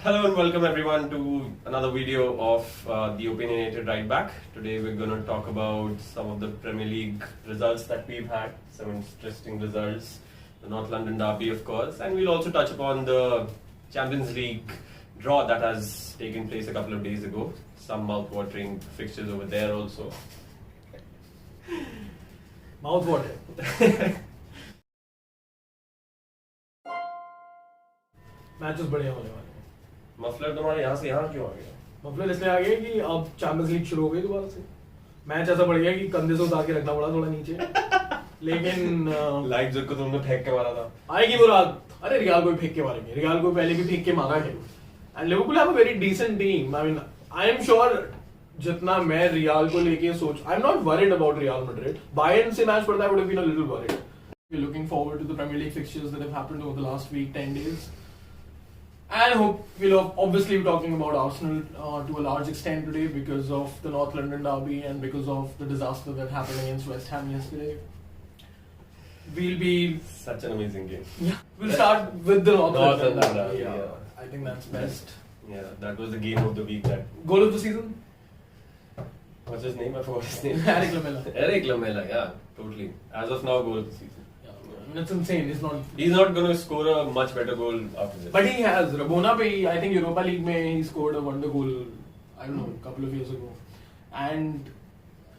Hello and welcome everyone to another video of the Opinionated Right Back. Today we're going to talk about some of the Premier League results that we've had, some interesting results, the North London Derby of course, and we'll also touch upon the Champions League draw that has taken place a couple of days ago. Some mouth-watering fixtures over there also. Mouth water matches बढ़िया होने वाले हैं। Muffler तुम्हारे यहाँ से यहाँ क्यों आ गया? मतलब इसलिए आ गया कि अब चैंपियंस लीग शुरू हो गई दोबारा से। मैच ऐसा बढ़ गया कि कंधे से उतार के रखना पड़ा थोड़ा नीचे। लेकिन लाइप्ज़िग को तुमने फेंक के मारा था। आएगी वो रात। अरे रियाल को भी फेंक के मारेंगे। रियाल को पहले भी फेंक के मारा है। And Liverpool have a very decent team. I mean I am sure जितना मैं रियाल को लेके सोच I am not worried about Real Madrid. Bayern से मैच पड़ता है would have been a little worried. We are looking forward to the premier league fixtures that have happened over the last week 10 days. And hope we'll obviously be talking about Arsenal to a large extent today because of the North London derby and because of the disaster that happened against West Ham yesterday. We'll be Such an amazing game. yeah. We'll start with the North London derby. derby, Yeah. yeah. I think that's best. Yeah, that was the game of the week. That Goal of the season? what's his name? I forgot his name. Eric Lamela. Eric Lamela, yeah, totally. As of now, goal of the season. Yeah. I mean, it's insane. It's not. He's not going to score a much better goal after this. But he has. Rabona pe, I think Europa League mein he scored a wonder goal. I don't know, a couple of years ago. And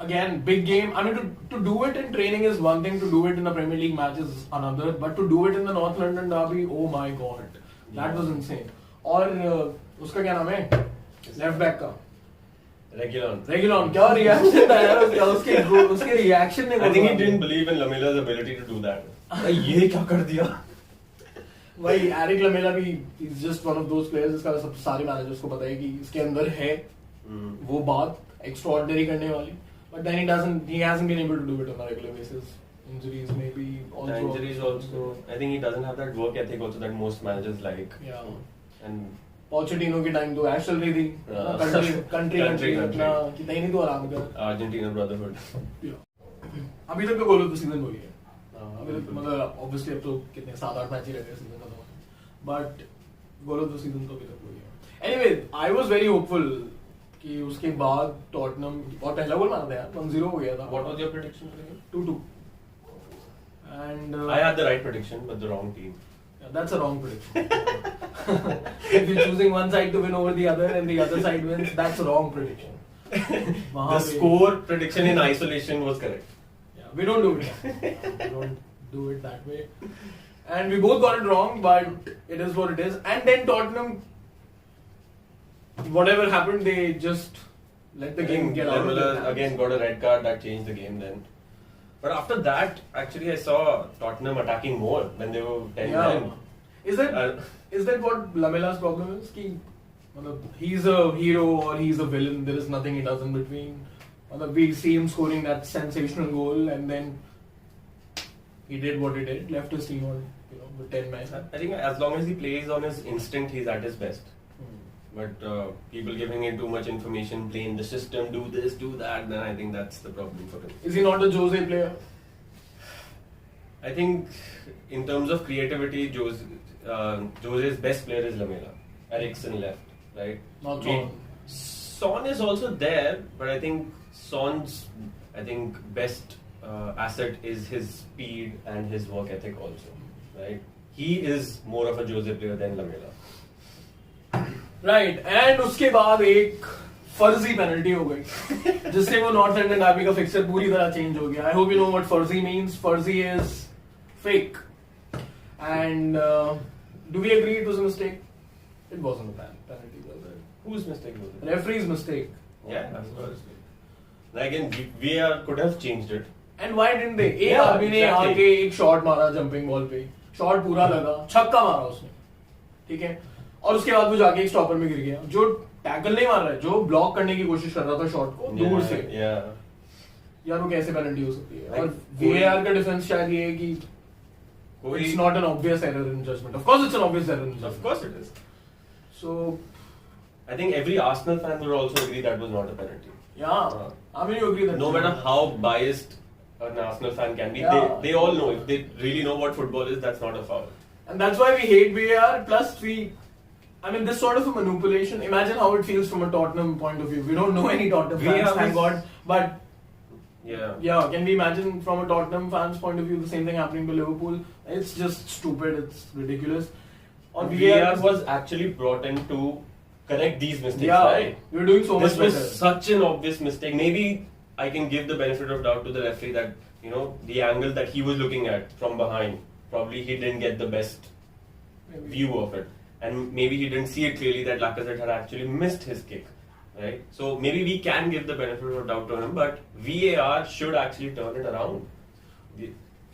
again, big game. I mean, to do it in training is one thing. To do it in a Premier League match is another. But to do it in the North London derby, oh my god, that was insane. और उसका क्या नाम है? Left back का रेगुलॉन क्या reaction था यार उसके रिएक्शन ने I think he didn't believe in Lamela's ability to do that. ये क्या कर दिया? भाई एरिक लमेला भी is just one of those players इसका सब सारे मैनेजर्स को पता है कि इसके अंदर है वो बात एक्स्ट्राऑर्डिनरी करने वाली but then he hasn't been able to do it on a regular basis. Injuries maybe also. Injuries also. I think he doesn't have that work ethic also that most managers like. Yeah. And Pochettino के time तो ऐश चल रही थी country अपना कि नहीं तो आराम कर Argentina brotherhood. अभी तक तो गोल ऑफ द सीजन हुई है अभी तक मतलब ऑब्वियसली अब तो कितने 7-8 मैच ही रह गए सीजन खत्म but goal of the season तो अभी तक हुई है anyway I was very hopeful कि उसके बाद टॉटनहम और पहला गोल मारा था यार 1-0 हो गया था What was your prediction for the game? 2-2 and I had the right prediction but the wrong team. yeah, that's a wrong prediction. If you're choosing one side to win over the other and the other side wins, that's a wrong prediction. The score prediction in isolation was correct. Yeah, we don't do it. We don't do it that way. And we both got it wrong, but it is what it is. And then Tottenham, whatever happened, they just let the game get out of Lamela their hands. again got a red card that changed the game then. But after that, actually, I saw Tottenham attacking more when they were 10 men. Is that what Lamela's problem is? Ki, he's a hero or he's a villain. There is nothing he does in between. We see him scoring that sensational goal, and then he did what he did, left his team on with 10 men. I think as long as he plays on his instinct, he's at his best. But people giving him too much information, playing the system, do this, do that, then I think that's the problem for him. Is he not a Jose player? I think in terms of creativity, Jose's best player is Lamela. Eriksen left, right? Not Son. Son is also there, but I think Son's best asset is his speed and his work ethic also, right? He is more of a Jose player than Lamela. Right and उसके बाद एक फर्जी penalty हो गई जिससे वो north London derby का fixture पूरी तरह चेंज हो गया I hope you know what फर्जी मींस फर्जी is fake and do we agree it was a mistake it wasn't a penalty was it Whose mistake was it? Referee's mistake Yeah, of course. Again, VAR could have changed it. And why didn't they एक Yeah, आदमी ने exactly. आके एक shot मारा jumping ball पे shot पूरा लगा छक्का मारा उसने ठीक है और उसके बाद वो जाके एक स्टॉपर में गिर गया जो टैकल नहीं मार रहा है जो ब्लॉक करने की कोशिश कर रहा था शॉट को दूर से Yeah. यार वो कैसे पेनल्टी हो सकती है Like, और VAR का डिफेंस शायद ये है कि it's not an obvious error in judgment. Of course it's an obvious error in judgment. Of course it is. So I think every Arsenal fan would also agree that was not a penalty. yeah, I mean you agree that No matter how biased an Arsenal fan can be, Yeah. they all know if they really know what football is, that's not a foul. and that's why we hate VAR. Plus we I mean, this sort of a manipulation. Imagine how it feels from a Tottenham point of view. We don't know any Tottenham We fans, have thank this- God. But Yeah. can we imagine from a Tottenham fans point of view the same thing happening to Liverpool? It's just stupid. It's ridiculous. On VAR was actually brought in to correct these mistakes, yeah, right? we're doing so This much was better. such an obvious mistake. Maybe I can give the benefit of doubt to the referee that, you know, the angle that he was looking at from behind, probably he didn't get the best view of it. And maybe he didn't see it clearly that Lacazette had actually missed his kick, right? So maybe we can give the benefit of doubt to him, but VAR should actually turn it around.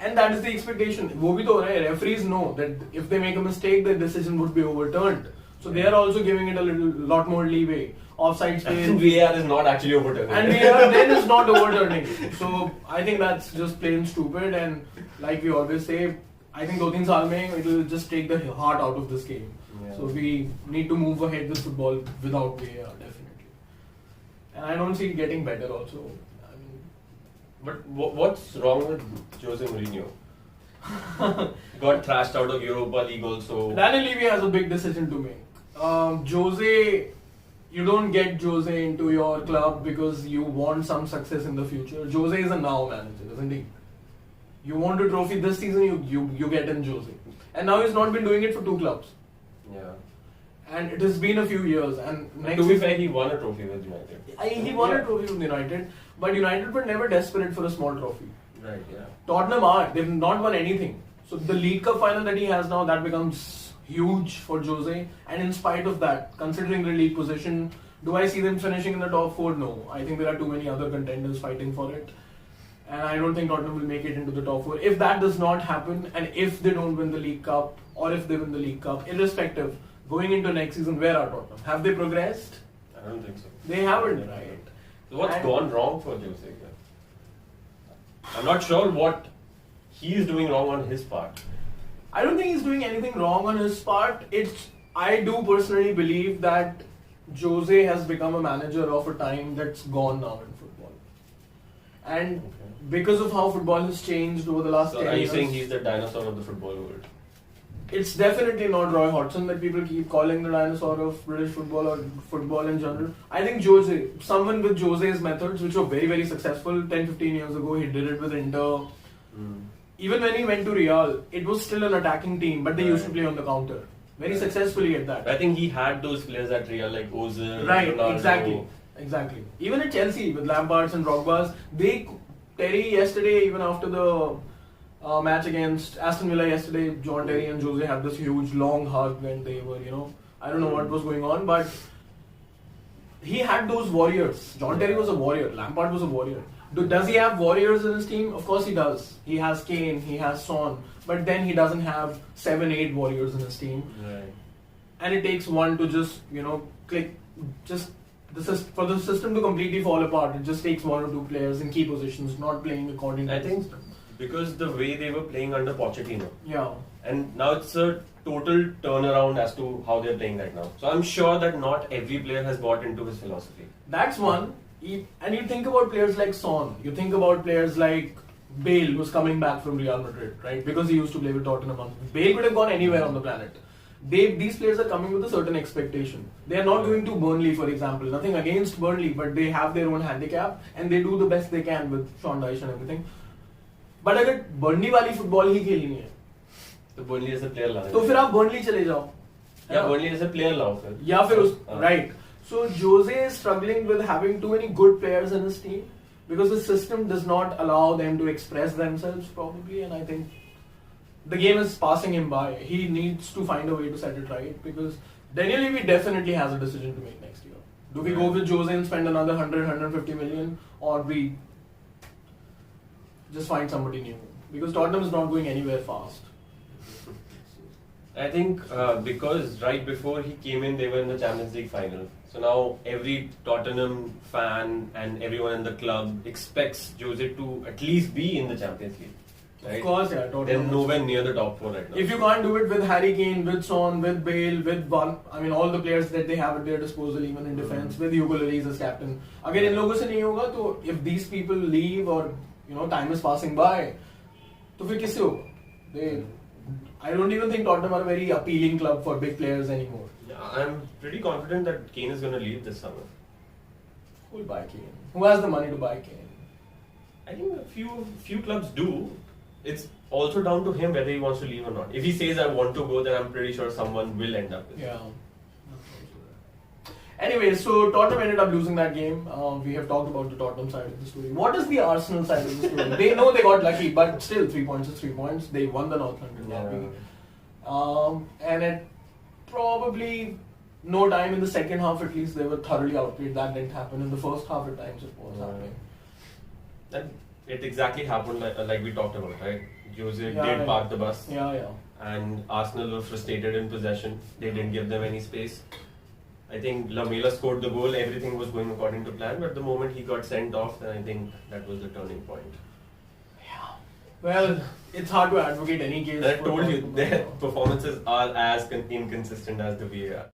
And that is the expectation. वो भी तो हो रहा है. Referees know that if they make a mistake, the decision would be overturned. So they are also giving it a lot more leeway. Offside And space. VAR is not actually overturning. And VAR then is not overturning. So I think that's just plain stupid. And like we always say, I think 2-3 साल में it will just take the heart out of this game. Yeah. So we need to move ahead with football without VAR definitely. And I don't see it getting better also. I mean, But what's wrong with Jose Mourinho? Got thrashed out of Europa League also. Daniel Levy has a big decision to make. Jose, you don't get Jose into your club because you want some success in the future. Jose is a now manager, isn't he? You want a trophy this season, you get in Jose. And now he's not been doing it for 2 clubs. Yeah. And it has been a few years. And next To be fair, he won a trophy with United. he won a trophy with United, but United were never desperate for a small trophy. Right, yeah. Tottenham are. They've not won anything. So the League Cup final that he has now, that becomes huge for Jose. And in spite of that, considering the league position, do I see them finishing in the top 4? No. I think there are too many other contenders fighting for it. And I don't think Tottenham will make it into the top 4. If that does not happen, and if they don't win the League Cup, or if they win the League Cup, irrespective, going into next season, where are Tottenham? Have they progressed? I don't think so. They haven't, right? So what's And- gone wrong for Jose here? I'm not sure what he's doing wrong on his part. I don't think he's doing anything wrong on his part. I do personally believe that Jose has become a manager of a time that's gone now in football. And Okay. because of how football has changed over the last So 10 are you years, saying he's the dinosaur of the football world? it's definitely not Roy Hodgson that people keep calling the dinosaur of British football or football in general. I think Jose, someone with Jose's methods, which were very, very successful 10-15 years ago, he did it with Inter. Even when he went to Real, it was still an attacking team, but they used to Right. play on the counter. Very Right. successfully at that. I think he had those players at Real like Ozil, Right, Ronaldo. exactly. Even at Chelsea with Lampards and Drogba's, Terry yesterday, even after the match against Aston Villa yesterday, John Terry and Jose had this huge long hug and they were, I don't know what was going on, but he had those warriors. John Terry was a warrior. Lampard was a warrior. Does he have warriors in his team? Of course he does. He has Kane, he has Son, but then he doesn't have 7-8 warriors in his team. Right. And it takes one to just click, for the system to completely fall apart. It just takes 1 or 2 players in key positions not playing according to I the think system. because the way they were playing under Pochettino, Yeah. and now it's a total turnaround as to how they're playing right now. So I'm sure that not every player has bought into his philosophy. That's one. And you think about players like Son, you think about players like Bale, who's coming back from Real Madrid, right? Because he used to play with Tottenham. Bale could have gone anywhere on the planet. These players are coming with a certain expectation. They are not going to Burnley, for example. Nothing against Burnley, but they have their own handicap and they do the best they can with Sean Dyche and everything. But अगर Burnley वाली football ही खेलनी है, तो Burnley as a player लाना तो फिर आप Burnley चले जाओ. या Burnley as a player लाओ फिर. या फिर हाँ. right. So Jose is struggling with having too many good players in his team because the system does not allow them to express themselves probably, and I think the game is passing him by. He needs to find a way to set it right because Daniel Levy definitely has a decision to make next year. Do we go with Jose and spend another 100-150 million, or we just find somebody new? Because Tottenham is not going anywhere fast. I think because right before he came in, they were in the Champions League final. So now every Tottenham fan and everyone in the club expects Jose to at least be in the Champions League. Right? Of course, yeah. They're Tottenham. nowhere near the top 4 right now. If you can't do it with Harry Kane, with Son, with Bale, with all the players that they have at their disposal, even in defense, with Hugo Lloris as captain. Again, in लोगों से नहीं होगा तो if these people leave or time is passing by, तो फिर किससे होगा? I don't even think Tottenham are a very appealing club for big players anymore. Yeah, I'm pretty confident that Kane is going to leave this summer. Who will buy Kane? Who has the money to buy Kane? I think a few clubs do. It's also down to him whether he wants to leave or not. If he says I want to go, then I'm pretty sure someone will end up with him. Yeah. Anyway, so Tottenham ended up losing that game. We have talked about the Tottenham side of the story. What is the Arsenal side of the story? They know they got lucky, but still 3 points is 3 points. They won the North London derby. And it probably no time in the second half at least they were thoroughly outplayed. That didn't happen. In the first half at times it was happening. That it exactly happened like we talked about, right? Jose Yeah, did right. park the bus. Yeah. And Arsenal were frustrated in possession. They didn't give them any space. I think Lamela scored the goal. Everything was going according to plan. But the moment he got sent off, then I think that was the turning point. Yeah. Well, it's hard to advocate any case. And I for told you, Tottenham. their performances are as inconsistent as the VAR.